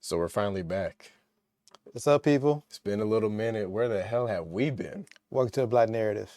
So we're finally back. What's up, people? It's been a little minute. Where the hell have we been? Welcome to the Black Narrative.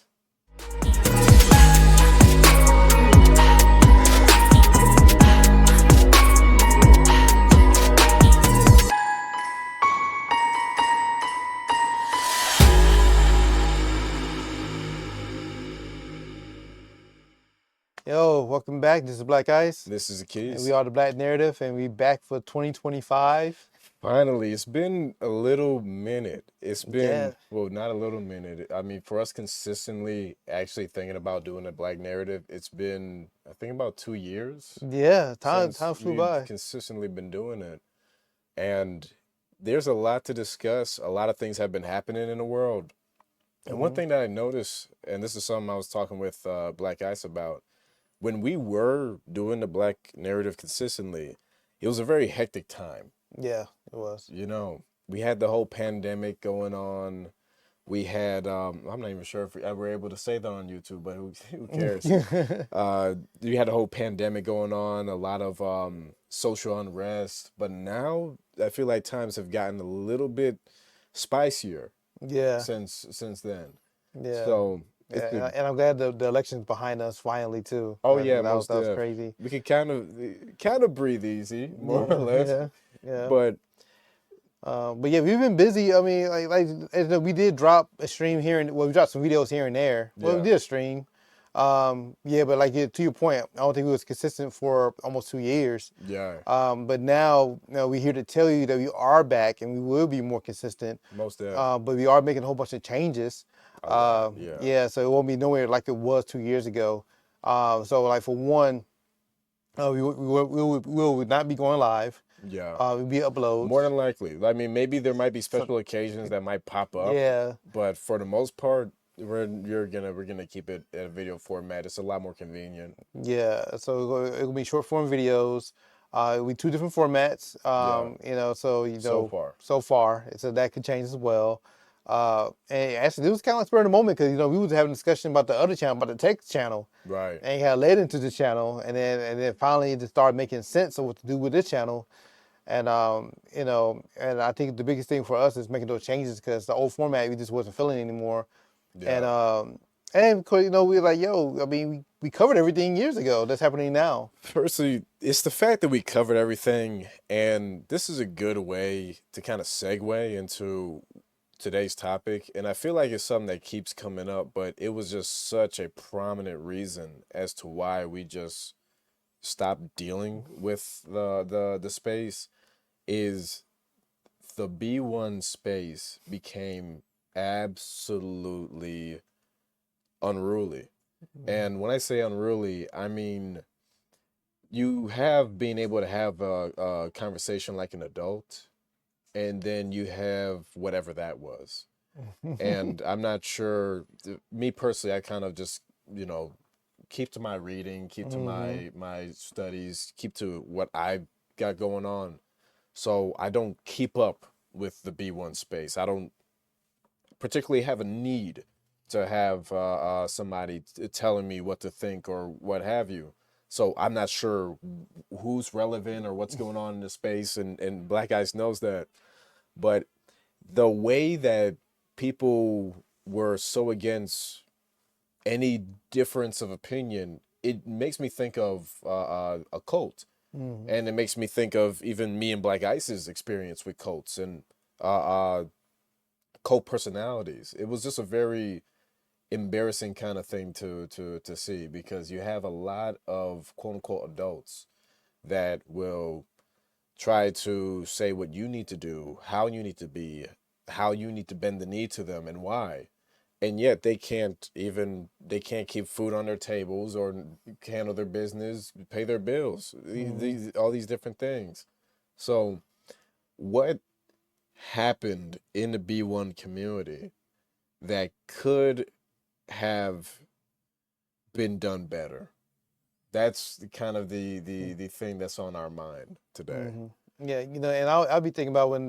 Yo, welcome back. This is BlackIce, This is the and keys. we are the Black Narrative, and we back for 2025. Finally, it's been a little minute. It's Yeah, been, well, not a little minute. I mean, for us consistently actually thinking about doing a black narrative, it's been, I think, about 2 years yeah. Time since flew we've by. consistently been doing it. And there's a lot to discuss. A lot of things have been happening in the world. And one hmm thing that I noticed, and this is something I was talking with Black Ice about, when we were doing the black narrative consistently, it was a very hectic time. Yeah, it was. We had the whole pandemic going on. We had, I'm not even sure if we were able to say that on YouTube, but who cares? You had the whole pandemic going on, a lot of social unrest. But now I feel like times have gotten a little bit spicier Yeah, since then. yeah, So it's yeah. And, I, been, and I'm glad the election's behind us finally too. oh That, yeah, that was most that was def. crazy. We could kind of breathe easy, more or Yeah, less. yeah, yeah. But But yeah, we've been busy. I mean, we did drop a stream here, and well, we dropped some videos here and there. Well, we yeah, did a stream. Yeah, but like to your point, I don't think we was consistent for almost 2 years. yeah, But now, we're here to tell you that we are back and we will be more consistent. most def. But we are making a whole bunch of changes. A lot, yeah. Yeah, so it won't be nowhere like it was 2 years ago. So like for one, we will not be going live. Yeah. We'll be More uploads. than likely. I mean, maybe there might be So special occasions that might pop up, yeah. but for the most part, we're gonna keep it in a video format. It's a lot more convenient. Yeah, so it'll be short form videos. It'll be two different formats. Yeah. So far. So far, so that could change as well. And actually, it was kind of like spur of the moment because we was having a discussion about the other channel, about the tech channel, Right. and it had led into the channel, and then finally it just started making sense of what to do with this channel. And and I think the biggest thing for us is making those changes because the old format we just wasn't feeling anymore. And Yeah. because we were like, yo, I mean, we covered everything years ago. That's happening now. Firstly, it's the fact that we covered everything, and this is a good way to kind of segue into today's topic. And I feel like it's something that keeps coming up, but it was just such a prominent reason as to why we just stopped dealing with the space is the B1 space became absolutely unruly. And when I say unruly, I mean you have been able to have a conversation like an adult, and then you have whatever that was. And I'm not sure, me personally, I kind of just, keep to my reading, keep to hmm my studies, keep to what I got going on. So I don't keep up with the B1 space. I don't particularly have a need to have somebody telling me what to think or what have you. So I'm not sure who's relevant or what's going on in the space, and Black Ice knows that. But the way that people were so against any difference of opinion, it makes me think of a cult. hmm And it makes me think of even me and Black Ice's experience with cults and uh, cult personalities. It was just a very embarrassing kind of thing to see because you have a lot of quote unquote adults that will try to say what you need to do, how you need to be, how you need to bend the knee to them and why. And yet they can't keep food on their tables or handle their business, pay their bills, hmm all these different things. So what happened in the B1 community that could have been done better? That's kind of the thing that's on our mind today. hmm Yeah, and I'll be thinking about when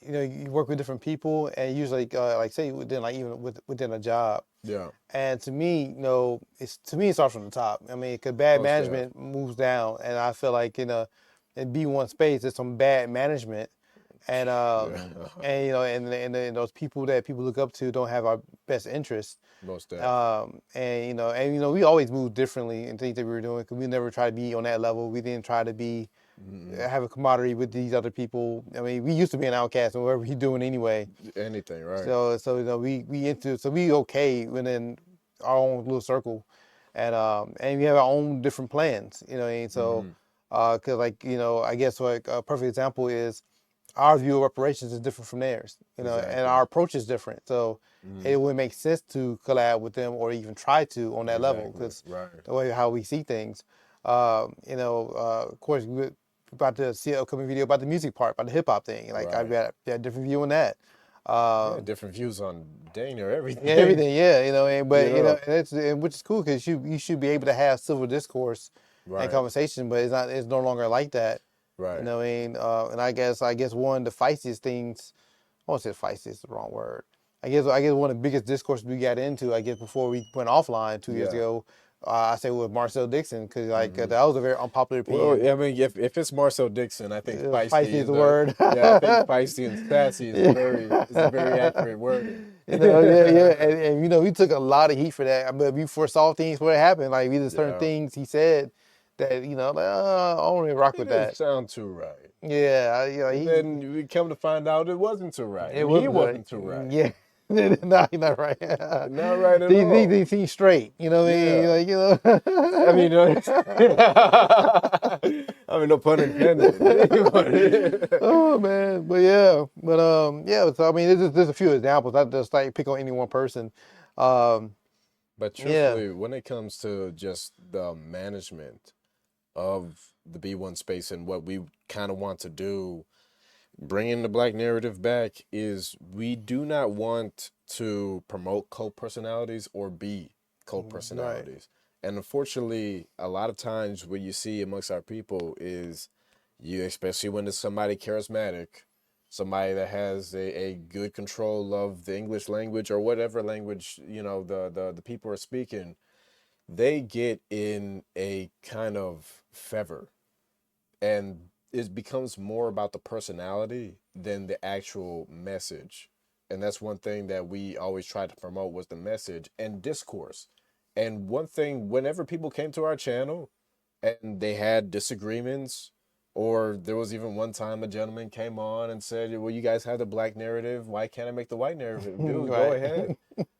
you work with different people and usually like say within like even within a job. Yeah, And to me, it starts from the top. I mean, because bad most def. management moves down, and I feel like in B1 space, there's some bad management, and and and those people that people look up to don't have our best interests. Most definitely. And we always move differently in things that we were doing because we never try to be on that level. We didn't try to be have a camaraderie with these other people. I mean, we used to be an outcast, or whatever we doing anyway. Anything, right? So we okay within our own little circle, and we have our own different plans. You know what I mean? So, because I guess like a perfect example is our view of reparations is different from theirs. And Exactly. our approach is different. So it would make sense to collab with them or even try to on that level Exactly. because Right. the way how we see things. Of course, we're about to see an upcoming video about the music part, about the hip hop thing. Like I've Right. got a different view on that. Yeah, different views on dang near everything. Yeah, everything, yeah, but You know. which is cool because you should be able to have civil discourse and Right. conversation, but it's no longer like that. You Right. know what I mean? And I guess one of the feistiest things, I won't say feisty is the wrong word. I guess one of the biggest discourses we got into, I guess before we went offline 2 years Yeah. ago, I say with Marcel Dixon because that was a very unpopular Well, opinion. I mean, if it's Marcel Dixon, I think feisty Feisty is is the a word. yeah. I think feisty and sassy is a very Yeah. accurate wording. Yeah, and we took a lot of heat for that, but we foresaw things where it happened. Like we did certain Yeah. things he said that like, I don't really rock It with didn't that. sound too right. Yeah, And then we come to find out it wasn't too right, it and he wasn't right. wasn't too right. Yeah, no, you're not right. Not right at These all. things seem straight. You know what I mean? Yeah. Like I mean, I mean, no pun intended. oh man, but yeah. So I mean, there's a few examples. Not just like pick on any one person. Um, But yeah. truthfully, when it comes to just the management of the B1 space and what we kind of want to do, bringing the black narrative back is we do not want to promote cult personalities or be cult Right. personalities. And unfortunately, a lot of times what you see amongst our people is you, especially when it's somebody charismatic, somebody that has a good control of the English language or whatever language, the people are speaking, they get in a kind of fever, and it becomes more about the personality than the actual message. And that's one thing that we always tried to promote was the message and discourse. And one thing, whenever people came to our channel and they had disagreements, or there was even one time a gentleman came on and said, well, you guys have the black narrative, why can't I make the white narrative? Dude, go Right. ahead.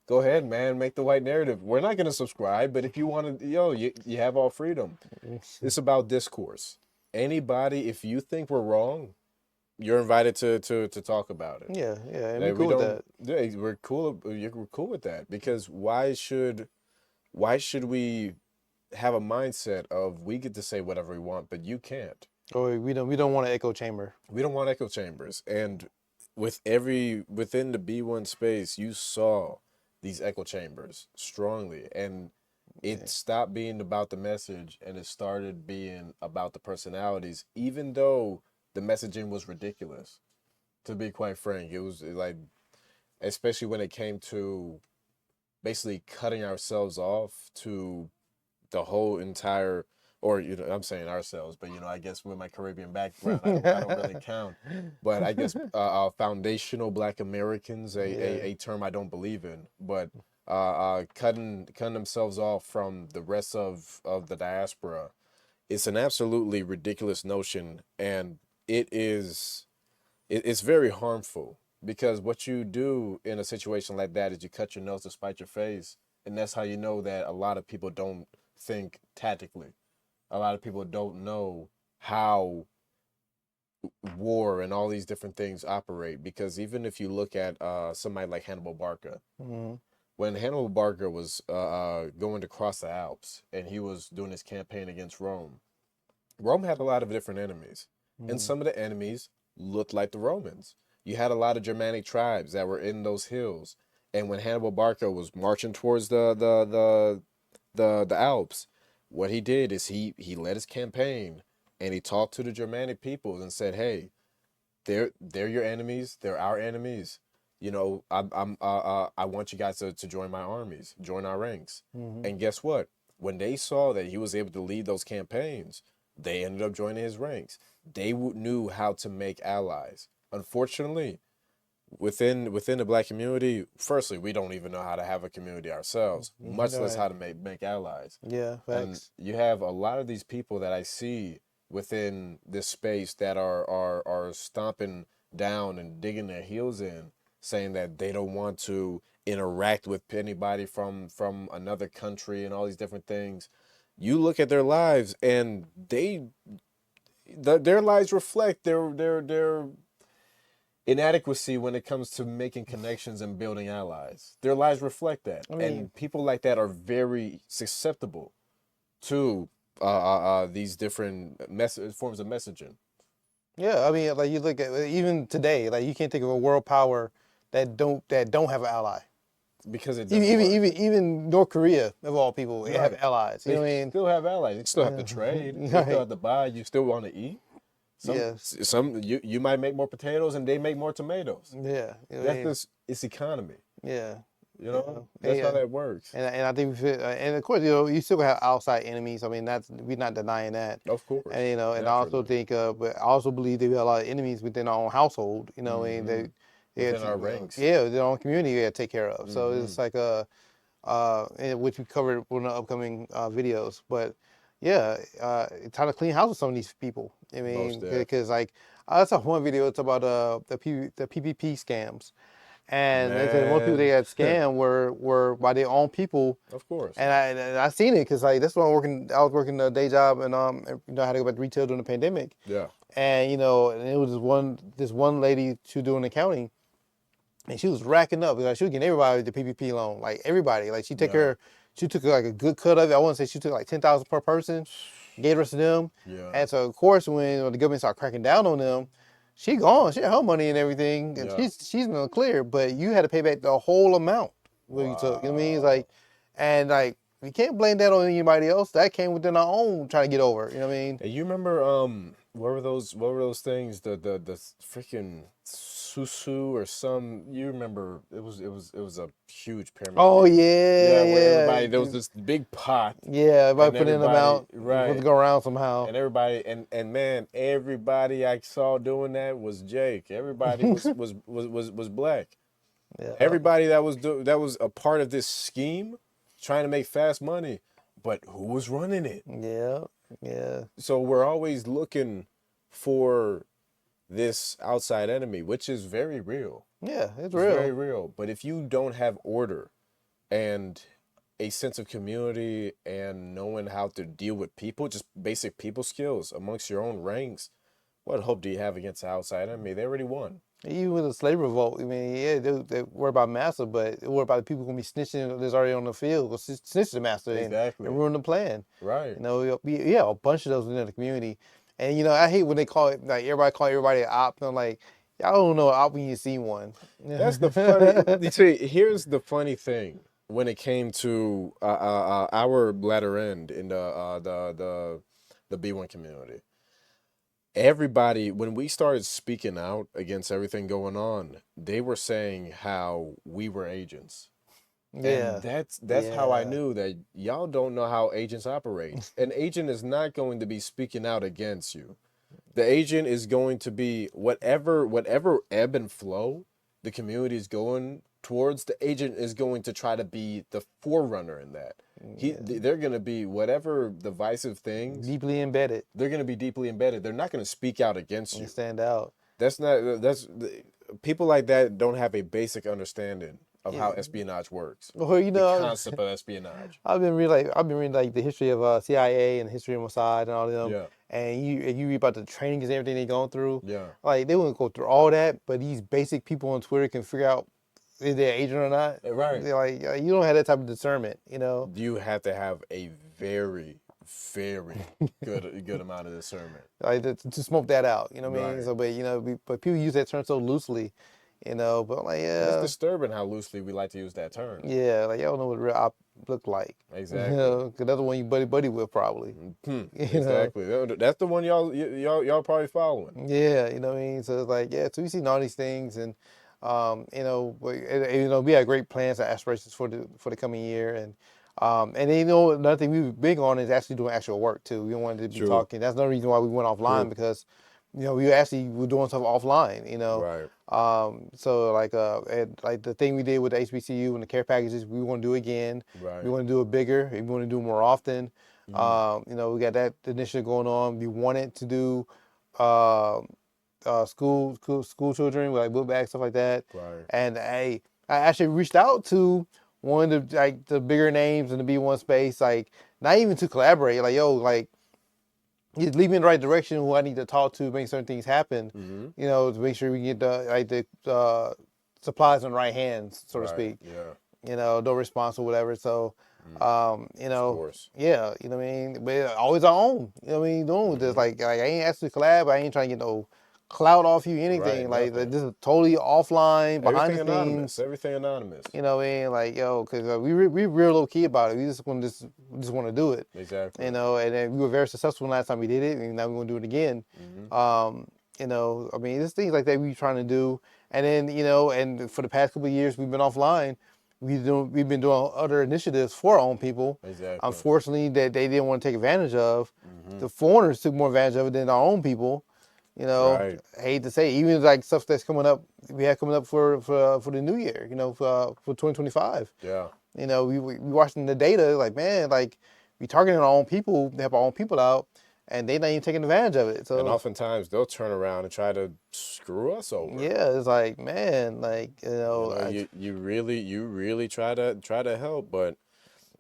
Go ahead, man, make the white narrative. We're not going to subscribe, but if you want to, you have all freedom. It's about discourse. Anybody, if you think we're wrong, you're invited to talk about it. Yeah, and we Like, we cool with don't. that. Yeah, we're cool. We're cool with that because why should we have a mindset of we get to say whatever we want, but you can't. Or we don't want an echo chamber. We don't want echo chambers. And within the B1 space, you saw these echo chambers strongly, and it stopped being about the message and it started being about the personalities, even though the messaging was ridiculous. To be quite frank, it was like, especially when it came to basically cutting ourselves off to the whole entire, or I'm saying ourselves, but I guess with my Caribbean background, I don't really count. But I guess foundational Black Americans, Yeah. a term I don't believe in, but cutting themselves off from the rest of the diaspora, it's an absolutely ridiculous notion, and it's very harmful because what you do in a situation like that is you cut your nose to spite your face, and that's how you know that a lot of people don't think tactically. A lot of people don't know how war and all these different things operate, because even if you look at somebody like Hannibal Barca, Mm-hmm. when Hannibal Barca was going to cross the Alps and he was doing his campaign against Rome, Rome had a lot of different enemies, and Mm-hmm. some of the enemies looked like the Romans. You had a lot of Germanic tribes that were in those hills, and when Hannibal Barca was marching towards the Alps, what he did is he led his campaign and he talked to the Germanic peoples and said, "Hey, they're your enemies. They're our enemies. I want you guys to join my armies, join our ranks." Mm-hmm. And guess what? When they saw that he was able to lead those campaigns, They ended up joining his ranks. They knew how to make allies. Unfortunately, within the black community, firstly, we don't even know how to have a community ourselves, much less Right. how to make allies. Yeah, And facts. you have a lot of these people that I see within this space that are stomping down and digging their heels in, saying that they don't want to interact with anybody from another country and all these different things. You look at their lives, and their lives reflect their inadequacy when it comes to making connections and building allies. Their lives reflect that, I mean, and people like that are very susceptible to these different forms of messaging. yeah, I mean, like you look at even today, like you can't think of a world power that don't have an ally. Because it Even doesn't even work. even even North Korea of all people, they have Right. allies. You They know what I mean? still have allies. They still have to trade. They still Right. have to buy. You still want to eat. Yes. You might make more potatoes and they make more tomatoes. Yeah. You know what I That's mean? this. It's economy. Yeah. You You know. know. That's how Yeah. that works. And I think and of course you still have outside enemies. I mean we're not denying that. Of course. And and I also Naturally. think but I also believe that we have a lot of enemies within our own household. And Mm-hmm. they Within our ranks. yeah, their own community we got to take care of. So Mm-hmm. it's like which we covered in the upcoming videos. But yeah, time to clean house with some of these people. I Most mean, deaf. because like I saw one video. It's about the PPP scams, and they said most people they Man. got scammed were by their own people. Of course. And I seen it because like that's when I was working a day job and I had to go back to retail during the pandemic. Yeah. And and it was this one lady, she was doing accounting, and she was racking up. Like she was getting everybody the PPP loan, like everybody. Like Yeah. she took like a good cut of it. I want to say she took like 10,000 per person, gave the rest to them. Yeah. And so of course when the government started cracking down on them, she gone. She had her money and everything, and Yeah. she's in the clear. But you had to pay back the whole amount what you took. You know what I mean? It's Wow. like, and like we can't blame that on anybody else. That came within our own trying to get over. You know what I mean? And you remember what were those things, the freaking susu or some, you remember it was a huge pyramid Oh scheme. yeah, Yeah, where yeah, everybody, there was this big pot, yeah. Everybody and put in the everybody, amount, supposed to right, go around somehow. and everybody, and man, everybody I saw doing that was Jake. Everybody was black. Yeah, Everybody that was a part of this scheme, trying to make fast money, but who was running it? yeah, yeah, So we're always looking for this outside enemy, which is very real. yeah. It's It's very real. real. But if you don't have order and a sense of community and knowing how to deal with people, just basic people skills amongst your own ranks, what hope do you have against the outside enemy? They already won. Even with the slave revolt, I mean, yeah, they worry about master, but they worry about the people gonna be snitching that's already on the field, go snitch the master and Exactly. ruin the plan. Right. Yeah, a bunch of those within the community. And I hate when they call it like everybody call everybody an op. And I'm like, y'all don't know an op when you see one. That's the funny. You see, here's the funny thing when it came to our latter end in the B1 community. Everybody, when we started speaking out against everything going on, they were saying how we were agents. And Yeah, that's how I yeah, knew that y'all don't know how agents operate. An agent is not going to be speaking out against you. The agent is going to be whatever ebb and flow the community is going towards. The agent is going to try to be the forerunner in that. yeah. They're going to be whatever divisive things. Deeply embedded They're going to be deeply embedded. They're not going to speak out against and you. stand out. That's not that's People like that don't have a basic understanding of how Yeah. espionage works. Well, The concept of espionage. I've been reading like the history of CIA and the history of Mossad and all of them, Yeah, and you read about the trainings and everything they gone through. yeah, Like they wouldn't go through all that, but these basic people on Twitter can figure out if they're agent or not. right. They're like you don't have that type of discernment. You have to have a very, very good amount of discernment. Like to smoke that out. You know what I mean? Right. So, but people use that term so loosely. But I'm like, And it's yeah, disturbing how loosely we like to use that term. yeah, like y'all don't know what real op look like. Exactly. Because that's the one you buddy with probably. You know. Exactly. That's the one y'all probably following. Yeah, you know what I mean? So it's like, yeah, so we seen all these things and we had great plans and aspirations for the coming year and And then, another thing we were big on is actually doing actual work too. We don't want to be True. talking. That's another reason why we went offline True. because, we actually were doing stuff offline. Right. So like and like the thing we did with the HBCU and the care packages, we want to do again. We Right. want to do it bigger. We want to do it more often. Mm. We got that initiative going on. We wanted to do uh, school children with like book bags, stuff like that. Right. And I actually reached out to one of the bigger names in the B1 space, like not even to collaborate, like yo, like you lead me in the right direction. Who I need to talk to, make certain things happen. Mm-hmm. To make sure we get the supplies in the right hands, so to Right. speak. Yeah. No response or whatever. So, Mm. Of course. yeah, you know what I mean. But always our own. You know what I mean. Doing this like I ain't asking to collab. I ain't trying to get no clout off you, Right. anything. Like Nothing. this is totally offline, behind the Everything anonymous. scenes. Everything anonymous. You know what I mean? Like yo, because we real low key about it. We just want to do it. Exactly. And then we were very successful last time we did it, and now we want to do it again. Mm-hmm. I mean, there's things like that we trying to do, and then and for the past couple of years we've been offline. We've been doing other initiatives for our own people. Exactly. Unfortunately, that they didn't want to take advantage of. Mm-hmm. The foreigners took more advantage of it than our own people. Right. I hate to say, even like stuff that's coming up, we have coming up for the new year. For 2025. Yeah. We watching the data, like man, like we targeting our own people, they have our own people out, and they not even taking advantage of it. And So oftentimes they'll turn around and try to screw us over. yeah, it's like man, like You really try to help, but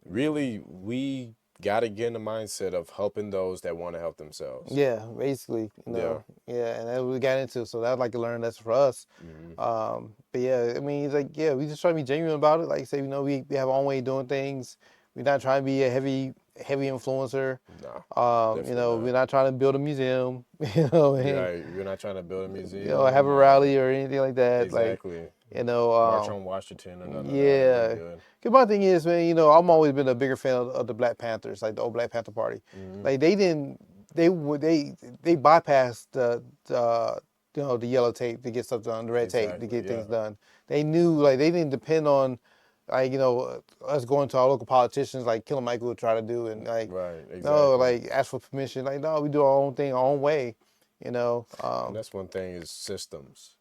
really we gotta get in the mindset of helping those that want to help themselves. yeah, basically, Yeah. yeah, and that's what we got into. So that's like a learn lesson for us. Mm-hmm. But yeah, I mean, it's like yeah, we just try to be genuine about it. Like I say, we have our own way of doing things. We're not trying to be a heavy influencer. No, definitely We're not. not trying to build a museum. You know, Yeah, you're not trying to build a have museum a or rally or anything like that. Like, exactly you know, March um, on Washington or none of that. We yeah. good. Cause my thing is, man, I'm always been a bigger fan of the Black Panthers, like the old Black Panther Party. Mm-hmm. Like they didn't, they bypassed the yellow tape to get stuff done, the red tape to Exactly. get Yeah. things done. They knew like they didn't depend on like us going to our local politicians like Killer Michael would try to do and like Right. no Exactly. like ask for permission. Like no, we do our own thing our own way. You know. And that's one thing is systems.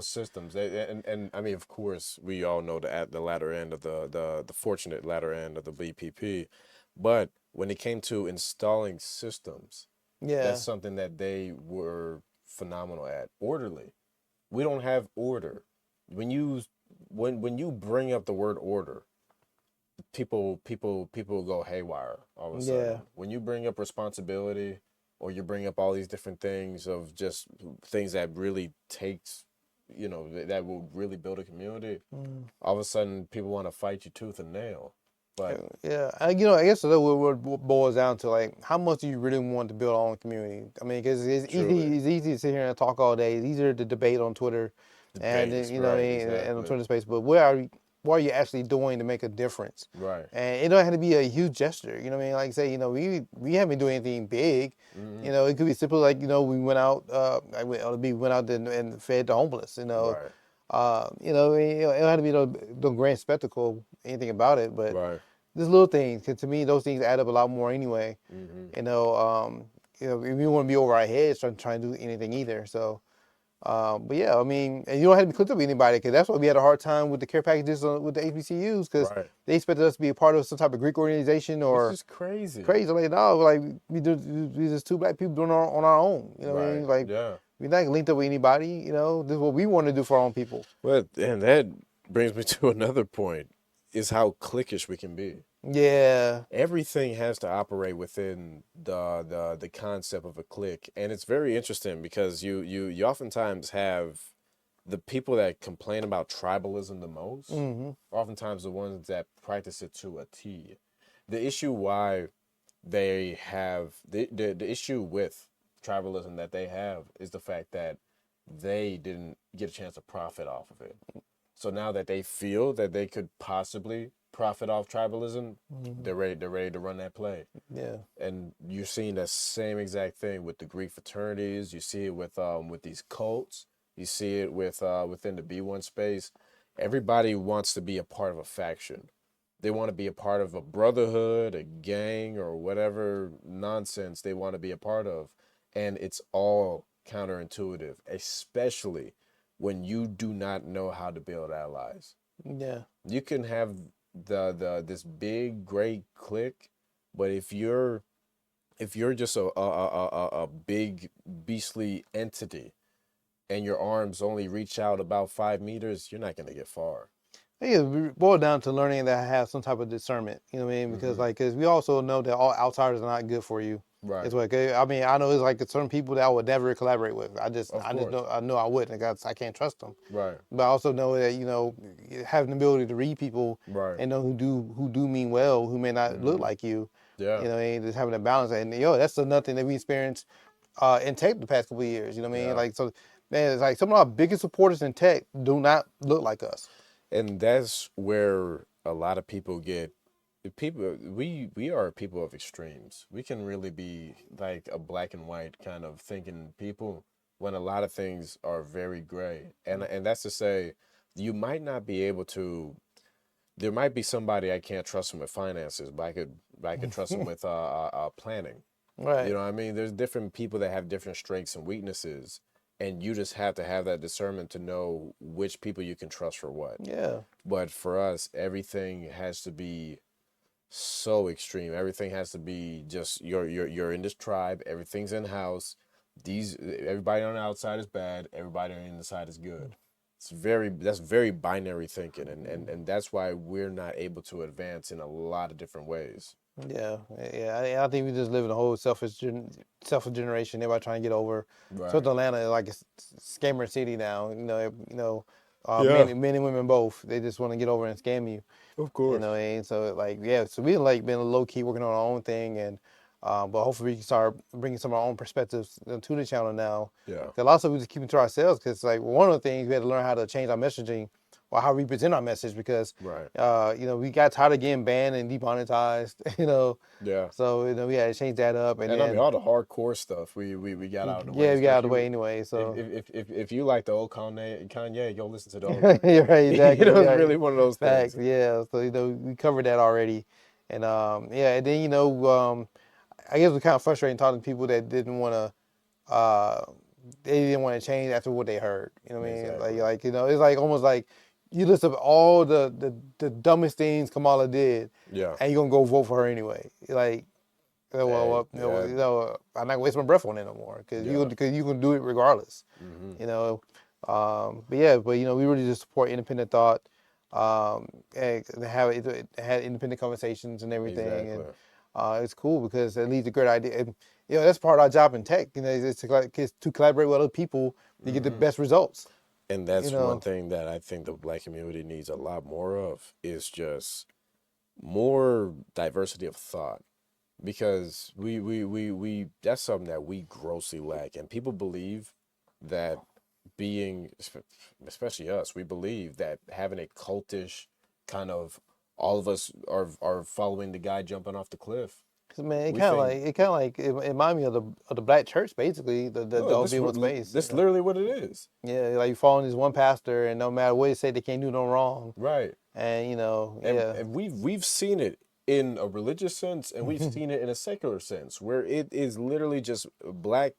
Systems. And I mean, of course, we all know the latter end of the fortunate latter end of the BPP, but when it came to installing systems, Yeah. that's something that they were phenomenal at. Orderly. We don't have order. When you when you bring up the word order, people go haywire all of a Yeah. sudden. When you bring up responsibility or you bring up all these different things of just things that really takes that will really build a community, all of a sudden people want to fight you tooth and nail. But Yeah, I guess that's what boils down to like how much do you really want to build our own community? I mean, because truly, it's easy to sit here and talk all day. It's easier to debate on Twitter, and debates, what I right? mean, and on Exactly. Twitter space. But what are you actually doing to make a difference? Right. And it don't have to be a huge gesture. You know what I mean? Like say, we haven't been doing anything big. Mm-hmm. It could be simple like we went out, we went out and fed the homeless. Right. It don't have to be no grand spectacle, anything about it, but Right. just little things. Cause to me, those things add up a lot more anyway. Mm-hmm. We want to be over our heads trying to do anything either. So, but yeah, I mean, and you don't have to be clipped up with anybody because that's why we had a hard time with the care packages with the HBCUs because Right. they expected us to be a part of some type of Greek organization Which or is crazy. crazy. Like, no, like we just two black people doing on our own. You know what I Right. mean? Like, Yeah. we're not linked up with anybody. This is what we want to do for our own people. Well, and that brings me to another point: is how cliquish we can be. Yeah. Everything has to operate within the concept of a clique, and it's very interesting because you oftentimes have the people that complain about tribalism the most Mm-hmm. are oftentimes the ones that practice it to a T. The issue why they have the issue with tribalism that they have is the fact that they didn't get a chance to profit off of it. So now that they feel that they could possibly profit off tribalism, they're ready to run that play. Yeah. And you're seeing that same exact thing with the Greek fraternities. You see it with these cults. You see it with within the B1 space. Everybody wants to be a part of a faction. They want to be a part of a brotherhood, a gang, or whatever nonsense they want to be a part of. And it's all counterintuitive, especially when you do not know how to build allies. Yeah. You can have this big great clique, but if you're just a big beastly entity and your arms only reach out about 5 meters, you're not gonna get far. I think it boiled down to learning that I have some type of discernment. You know what I mean? Because Mm-hmm. like, cause we also know that all outsiders are not good for you. Right. It's like, I mean, I know it's like certain people that I would never collaborate with. Of I just course. know, I know I wouldn't. I can't trust them. Right. But I also know that having the ability to read people Right. and know who do mean well, who may not look Mm-hmm. like you. Yeah. And just having a balance. And that's another thing that we experienced in tech the past couple of years. You know what I mean? Yeah. Like so, man, it's like some of our biggest supporters in tech do not look like us. And that's where a lot of people get people we are people of extremes. We can really be like a black and white kind of thinking people when a lot of things are very gray. And that's to say you might not be able to there might be somebody I can't trust them with finances, but I could trust them with planning. You Right. know what I mean? There's different people that have different strengths and weaknesses, and you just have to have that discernment to know which people you can trust for what. Yeah. But for us, everything has to be so extreme. Everything has to be just you're in this tribe. Everything's in house. Everybody on the outside is bad. Everybody on the inside is good. That's very binary thinking, and that's why we're not able to advance in a lot of different ways. Yeah, yeah. I think we just live in a whole selfish generation. Everybody trying to get over. So Right. Atlanta is like a scammer city now. Yeah, men and women both. They just want to get over and scam you. of course. And so like yeah. So we like been low key working on our own thing, and but hopefully we can start bringing some of our own perspectives to the channel now. Yeah. 'Cause a lot of stuff we just keep it to ourselves. Because like one of the things we had to learn how to change our messaging or how we present our message because Right. we got tired of getting banned and demonetized, Yeah. so we had to change that up, and And I mean then all the hardcore stuff we got out of the way, yeah, we got out of the especially way anyway. if So you like the old Kanye, go listen to the old you're Kanye. right, exactly, It's right. really one of those Facts, things. yeah. So we covered that already, and yeah, and then I guess it was kind of frustrating talking to people that didn't want to they didn't want to change after what they heard. You know what I mean? Exactly. It's like almost like you list of all the dumbest things Kamala did, Yeah. and you're gonna go vote for her anyway. Like, Hey, yeah, I'm not gonna waste my breath on it no more yeah. because you can do it regardless. Hmm. You know, but yeah, but we really just support independent thought, and had independent conversations and everything, Exactly. and it's cool because it leads to great idea. And, that's part of our job in tech. Is to collaborate with other people to get the Hmm. best results. And You that's one know, thing that I think the black community needs a lot more of is just more diversity of thought. Because we that's something that we grossly lack. And people believe that especially us, we believe that having a cultish kind of all of us are following the guy jumping off the cliff. 'cause, man, We think it kind of like it reminded me of the black church basically, the no, OB one space. this literally what it is. Yeah, like you follow this one pastor, and no matter what he say, they can't do no wrong. Right. And and yeah, and we've seen it in a religious sense, and we've seen it in a secular sense, where it is literally just black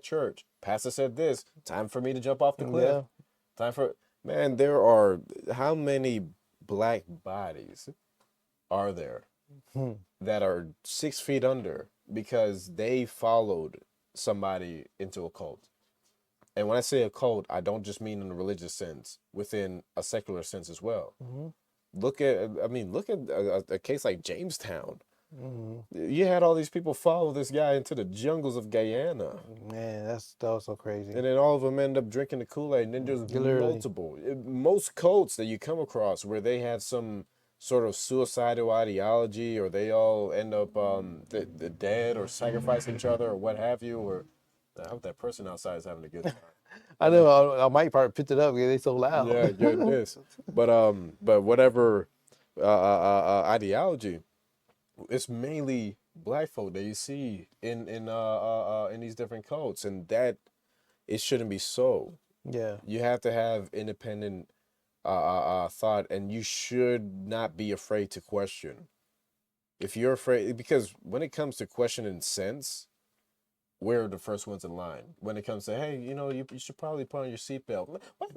church. Pastor said this. Time for me to jump off the cliff. yeah, Time for man. There are how many black bodies are there hmm, that are 6 feet under because they followed somebody into a cult. And when I say a cult, I don't just mean in a religious sense, within a secular sense as well. hmm, Look at a case like Jamestown. hmm. You had all these people follow this guy into the jungles of Guyana, Man, that was so crazy. and then all of them end up drinking the Kool-Aid. And then there's Literally, most cults that you come across where they have some sort of suicidal ideology, or they all end up the dead or sacrifice each other or what have you. Or I hope that person outside is having a good time. I Uh, know I might probably picked it up because they so loud. yeah, goodness. But whatever ideology, it's mainly black folk that you see in these different cults, and that it shouldn't be so. Yeah, You have to have independent thought, and you should not be afraid to question. If you're afraid, because when it comes to questioning sense, we're the first ones in line. When it comes to, hey, you should probably put on your seatbelt. Why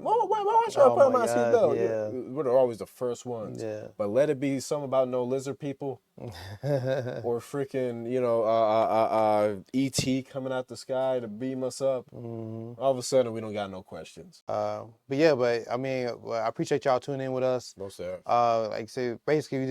should I Oh put on my my God, seatbelt? yeah, We're always the first ones. yeah. But let it be something about no lizard people or freaking, ET coming out the sky to beam us up. Mhm. All of a sudden, we don't got no questions. But yeah, but I mean, I appreciate y'all tuning in with us. Most of Like I said, basically we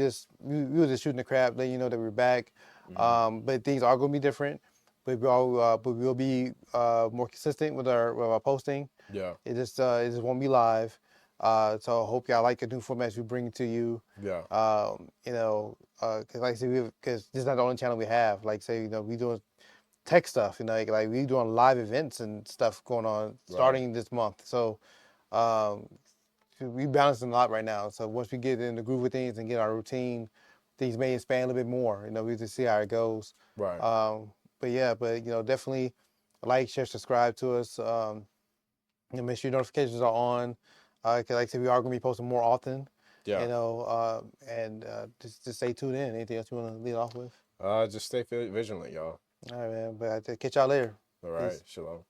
were just shooting the crap, letting you know that we're back. But things are gonna be different. But we'll be more consistent with our posting. Yeah, It just won't be live. So I hope y'all like the new formats we bring to you. yeah, Cause like I said, cause this is not the only channel we have. Like say, we doing tech stuff, like we doing live events and stuff going on right, starting this month. So um, we balancing a lot right now. So once we get in the groove of things and get our routine, things may expand a little bit more. We just see how it goes. right. But yeah, definitely like, share, subscribe to us. Make sure your notifications are on. 'Cause like I said, we are going to be posting more often. Yeah. And just stay tuned in. Anything else you want to lead off with? Just stay vigilant, y'all. All right, man. But I'll catch y'all later. All right, Peace. shalom.